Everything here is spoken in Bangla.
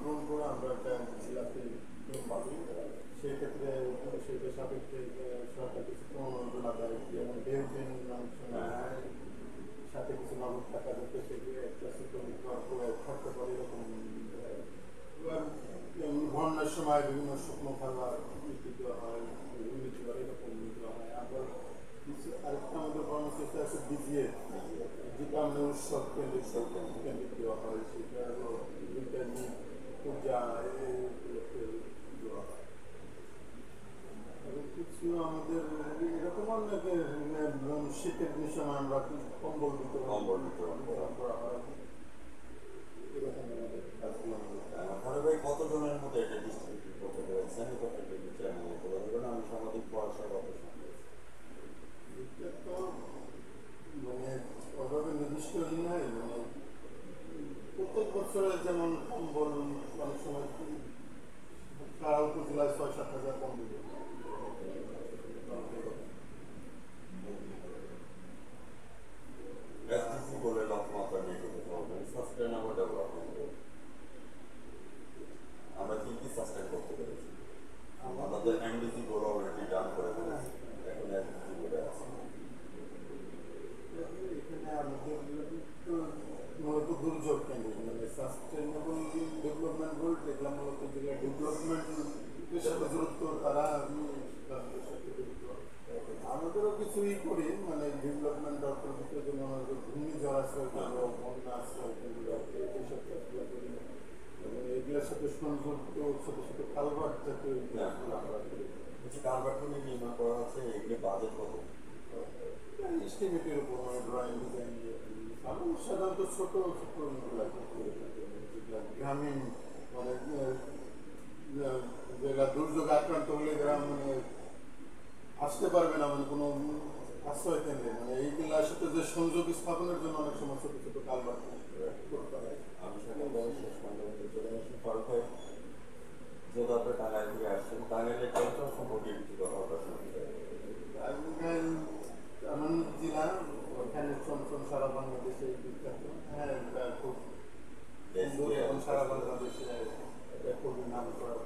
গ্রহণ করে আমরা একটা জিলাপি পাবো। সেই ক্ষেত্রে সেটা সাপেক্ষে সরকার কিছু প্রণোদনা দেয়, যেমন ডেউটেন সাথে কিছু নগদ টাকা দিতে, সেগুলো একটা থাকতে পারে এরকম। বন্যার সময় বিভিন্ন শুকনো খাবার দেওয়া হয়, এরকম দেওয়া হয়। আবার আরেকটা আমাদের কর্মসূচি আছে বিজিএ, যেটা আমরা উৎসব কেন্দ্রিক দেওয়া হয়, সেটা হলো ইন্টারনেট পূজা দেওয়া হয়। এবং কিছু আমাদের এরকম অনেক শীতের সময় আমরা কম্বল বিতরণ করা হয়। এরকম আমাদের কাজগুলো ভাই কতজনের মধ্যে এটা ডিস্ট্রিবিউট করতে পেরেছেন? আমি সামাজিক পড়াশোনার কথা শুনতে এটা তো মানে ওভাবে নির্দিষ্ট নাই, মানে প্রত্যেক বছরে যেমন বলুন অনেক সময় সারা উপজেলায় ৬-৭ হাজার কম দিবে। এসডিজি বলে লক্ষ্যমাত্রা নিয়ে কথা বলবেন, সাস্টেইনেবল ডেভেলপমেন্ট। আমরা কি কি সাস্টেইন করতে পেরেছি? আমাদের এমডিজি গোল অলরেডি ডান করে ফেলেছি, এখন এসডিজি বলে আছে। এখানে আমাদের মূলত দুর্যোগ কেন্দ্রিক, মানে সাস্টেইনেবল ডেভেলপমেন্ট গোল, যেগুলো মূলত যেগুলো ডেভেলপমেন্টের সাথে যুক্ত, তারা আমাদেরও কিছুই করি, মানে ডেভেলপমেন্ট অর্থনীতির জন্য আমাদের ঘূর্ণিঝড় আশ্রয় কেন্দ্র, বন্যা আশ্রয় কেন্দ্র, এইসব কাজগুলো করি। এবং এগুলোর সাথে সংযুক্ত ছোটো ছোটো কালভার্ট জাতীয় আমরা করি। কালভার্টগুলি নির্মাণ করা হচ্ছে, এগুলি বাজেট কত? এস্টিমেটের উপর, মানে ড্রয়িং ডিজাইন দিয়ে আমি সাধারণত ছোটো ছোটো গ্রামীণ, মানে যেগুলা দুর্যোগে আক্রান্ত হলে গ্রাম মানে আসতে পারবে না, মানে কোনো আশ্রয় কেন্দ্রে, মানে এইগুলার সাথে যে সংযোগ স্থাপনের জন্য অনেক সময় ছোটো ছোটো কালভার্ট করতে হয়। আমি শেষ পর্যন্ত চলে আসি ফারুক ভাই, যেহেতু আপনি টাঙ্গাইল থেকে আসছেন, টাঙ্গাইলের চঞ্চল সম্পর্কে কিছু কথা শুনতে চাই। আনন্দ জেলা, ওখানে চঞ্চল সারা বাংলাদেশে বিখ্যাত। হ্যাঁ, এটা খুব সুন্দর এবং সারা বাংলাদেশে এটা খুবই নাম করা।